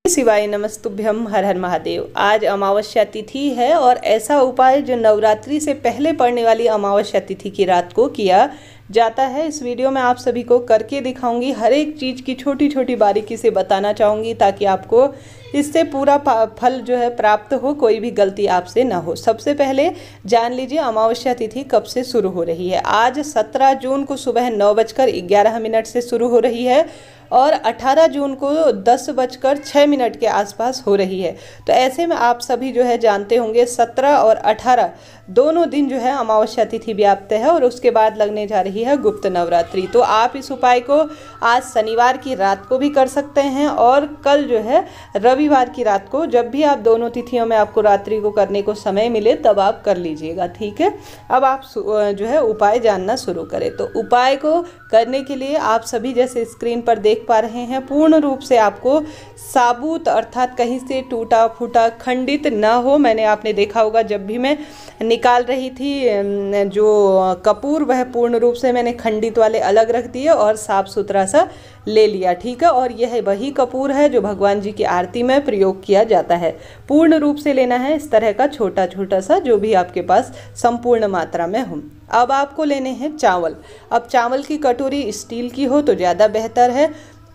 शिवाय नमस्तुभ्यम, हर हर महादेव। आज अमावस्या तिथि है और ऐसा उपाय जो नवरात्रि से पहले पड़ने वाली अमावस्या तिथि की रात को किया जाता है। इस वीडियो में आप सभी को करके दिखाऊंगी, हर एक चीज़ की छोटी छोटी बारीकी से बताना चाहूँगी ताकि आपको इससे पूरा फल जो है प्राप्त हो, कोई भी गलती आपसे ना हो। सबसे पहले जान लीजिए अमावस्या तिथि कब से शुरू हो रही है। आज 17 जून को सुबह 9:11 से शुरू हो रही है और 18 जून को 10:06 के आसपास हो रही है। तो ऐसे में आप सभी जो है जानते होंगे 17 और 18 दोनों दिन जो है अमावस्या तिथि व्याप्त है और उसके बाद लगने जा रही है गुप्त नवरात्रि। तो आप इस उपाय को आज शनिवार की रात को भी कर सकते हैं और कल जो है रविवार की रात को, जब भी आप दोनों तिथियों में आपको रात्रि को करने को समय मिले तब आप कर लीजिएगा, ठीक है। अब आप जो है उपाय जानना शुरू करें। तो उपाय को करने के लिए आप सभी जैसे स्क्रीन पर देख पा रहे हैं, पूर्ण रूप से आपको साबुत अर्थात कहीं से टूटा फूटा खंडित ना हो। आपने देखा होगा जब भी मैं निकाल रही थी जो कपूर, वह पूर्ण रूप से मैंने खंडित वाले अलग रख दिए और साफ सुथरा सा ले लिया, ठीक है। और यह वही कपूर है जो भगवान जी की आरती में प्रयोग किया जाता है। पूर्ण रूप से लेना है, इस तरह का छोटा छोटा सा, जो भी आपके पास संपूर्ण मात्रा में हो। अब आपको लेने हैं चावल। अब चावल की कटोरी स्टील की हो तो ज़्यादा बेहतर है।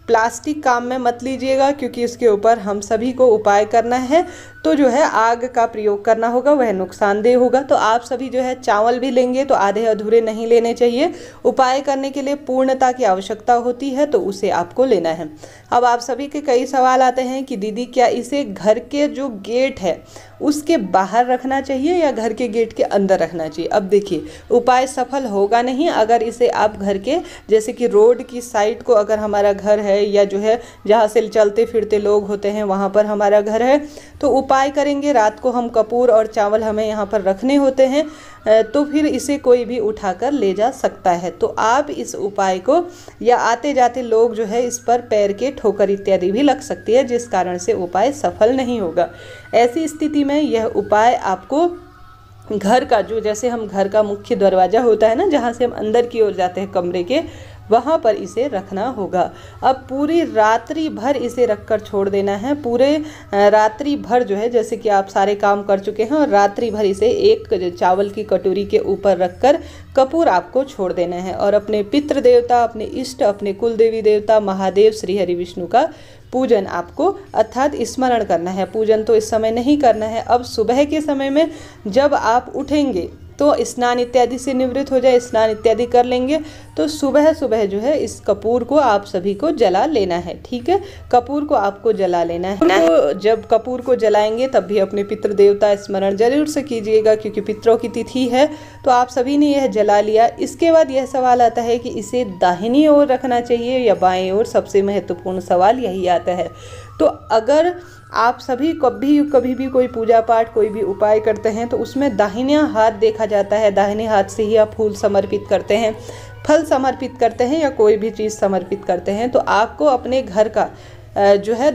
प्लास्टिक काम में मत लीजिएगा क्योंकि इसके ऊपर हम सभी को उपाय करना है तो जो है आग का प्रयोग करना होगा, वह नुकसानदेह होगा। तो आप सभी जो है चावल भी लेंगे तो आधे अधूरे नहीं लेने चाहिए। उपाय करने के लिए पूर्णता की आवश्यकता होती है तो उसे आपको लेना है। अब आप सभी के कई सवाल आते हैं कि दीदी क्या इसे घर के जो गेट है उसके बाहर रखना चाहिए या घर के गेट के अंदर रखना चाहिए। अब देखिए उपाय सफल होगा नहीं अगर इसे आप घर के, जैसे कि रोड की साइड को अगर हमारा घर है या जो है जहाँ से चलते फिरते लोग होते हैं वहाँ पर हमारा घर है, तो उपाय करेंगे रात को हम कपूर और चावल हमें यहाँ पर रखने होते हैं तो फिर इसे कोई भी उठाकर ले जा सकता है। तो आप इस उपाय को, या आते जाते लोग जो है इस पर पैर के ठोकर इत्यादि भी लग सकती है जिस कारण से उपाय सफल नहीं होगा। ऐसी स्थिति में यह उपाय आपको घर का जो, जैसे हम घर का मुख्य दरवाज़ा होता है ना जहाँ से हम अंदर की ओर जाते हैं कमरे के, वहाँ पर इसे रखना होगा। अब पूरी रात्रि भर इसे रखकर छोड़ देना है। पूरे रात्रि भर जो है, जैसे कि आप सारे काम कर चुके हैं और रात्रि भर इसे एक चावल की कटोरी के ऊपर रखकर कपूर आपको छोड़ देना है और अपने पितृ देवता, अपने इष्ट, अपने कुल देवी देवता महादेव श्री हरि विष्णु का पूजन आपको अर्थात स्मरण करना है। पूजन तो इस समय नहीं करना है। अब सुबह के समय में जब आप उठेंगे तो स्नान इत्यादि से निवृत्त हो जाए, स्नान इत्यादि कर लेंगे तो सुबह सुबह जो है इस कपूर को आप सभी को जला लेना है, ठीक है। कपूर को आपको जला लेना है। तो जब कपूर को जलाएंगे तब भी अपने पितृ देवता स्मरण जरूर से कीजिएगा क्योंकि पितरों की तिथि है। तो आप सभी ने यह जला लिया। इसके बाद यह सवाल आता है कि इसे दाहिनी ओर रखना चाहिए या बाएं ओर। सबसे महत्वपूर्ण सवाल यही आता है। तो अगर आप सभी कभी भी कोई पूजा पाठ, कोई भी उपाय करते हैं तो उसमें दाहिना हाथ देखा जाता है। दाहिने हाथ से ही आप फूल समर्पित करते हैं, फल समर्पित करते हैं या कोई भी चीज़ समर्पित करते हैं। तो आपको अपने घर का जो है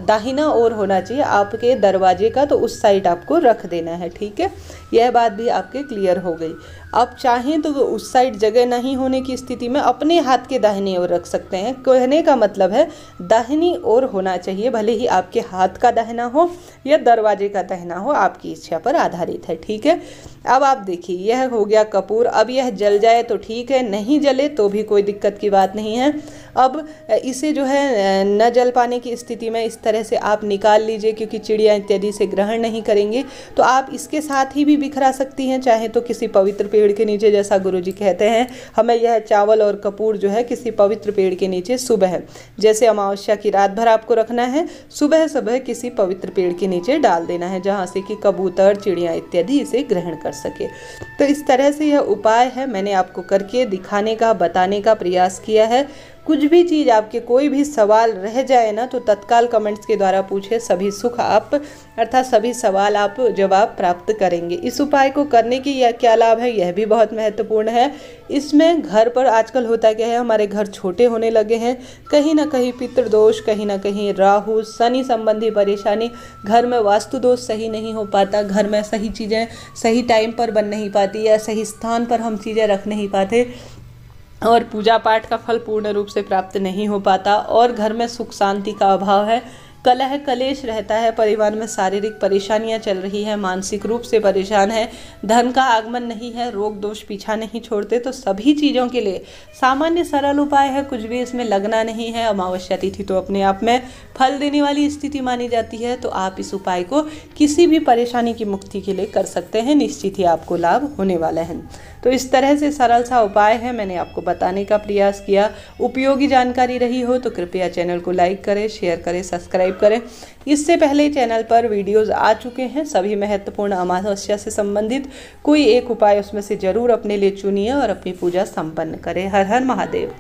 दाहिना ओर होना चाहिए आपके दरवाजे का, तो उस साइड आपको रख देना है, ठीक है। यह बात भी आपके क्लियर हो गई। आप चाहें तो उस साइड जगह नहीं होने की स्थिति में अपने हाथ के दाहिनी ओर रख सकते हैं। कहने का मतलब है दाहिनी ओर होना चाहिए, भले ही आपके हाथ का दाहिना हो या दरवाजे का दाहिना हो, आपकी इच्छा पर आधारित है, ठीक है। अब आप देखिए यह हो गया कपूर। अब यह जल जाए तो ठीक है, नहीं जले तो भी कोई दिक्कत की बात नहीं है। अब इसे जो है न जल पाने की स्थिति में इस तरह से आप निकाल लीजिए क्योंकि चिड़िया इत्यादि से ग्रहण नहीं करेंगे। तो आप इसके साथ ही भी बिखरा सकती हैं, चाहे तो किसी पवित्र पेड़ के नीचे, जैसा गुरुजी कहते हैं हमें यह चावल और कपूर जो है किसी पवित्र पेड़ के नीचे सुबह, जैसे अमावस्या की रात भर आपको रखना है, सुबह सुबह किसी पवित्र पेड़ के नीचे डाल देना है जहाँ से कि कबूतर, चिड़िया इत्यादि इसे ग्रहण कर सके। तो इस तरह से यह उपाय है, मैंने आपको करके दिखाने का, बताने का प्रयास किया है। कुछ भी चीज़ आपके कोई भी सवाल रह जाए ना तो तत्काल कमेंट्स के द्वारा पूछे, सभी सुख आप अर्थात सभी सवाल आप जवाब प्राप्त करेंगे। इस उपाय को करने की यह क्या लाभ है, यह भी बहुत महत्वपूर्ण है। इसमें घर पर आजकल होता क्या है, हमारे घर छोटे होने लगे हैं, कहीं ना कहीं पितृदोष, कहीं ना कहीं राहु शनि संबंधी परेशानी, घर में वास्तु दोष सही नहीं हो पाता, घर में सही चीज़ें सही टाइम पर बन नहीं पाती या सही स्थान पर हम चीज़ें रख नहीं पाते और पूजा पाठ का फल पूर्ण रूप से प्राप्त नहीं हो पाता और घर में सुख शांति का अभाव है। कलह कलेश रहता है, परिवार में शारीरिक परेशानियां चल रही है, मानसिक रूप से परेशान है, धन का आगमन नहीं है, रोग दोष पीछा नहीं छोड़ते, तो सभी चीज़ों के लिए सामान्य सरल उपाय है। कुछ भी इसमें लगना नहीं है। अमावस्या तिथि तो अपने आप में फल देने वाली स्थिति मानी जाती है, तो आप इस उपाय को किसी भी परेशानी की मुक्ति के लिए कर सकते हैं। निश्चित ही आपको लाभ होने वाला है। तो इस तरह से सरल सा उपाय है, मैंने आपको बताने का प्रयास किया। उपयोगी जानकारी रही हो तो कृपया चैनल को लाइक करें, शेयर करें, सब्सक्राइब करें। इससे पहले चैनल पर वीडियोस आ चुके हैं, सभी महत्वपूर्ण अमावस्या से संबंधित। कोई एक उपाय उसमें से जरूर अपने लिए चुनिए और अपनी पूजा संपन्न करें। हर हर महादेव।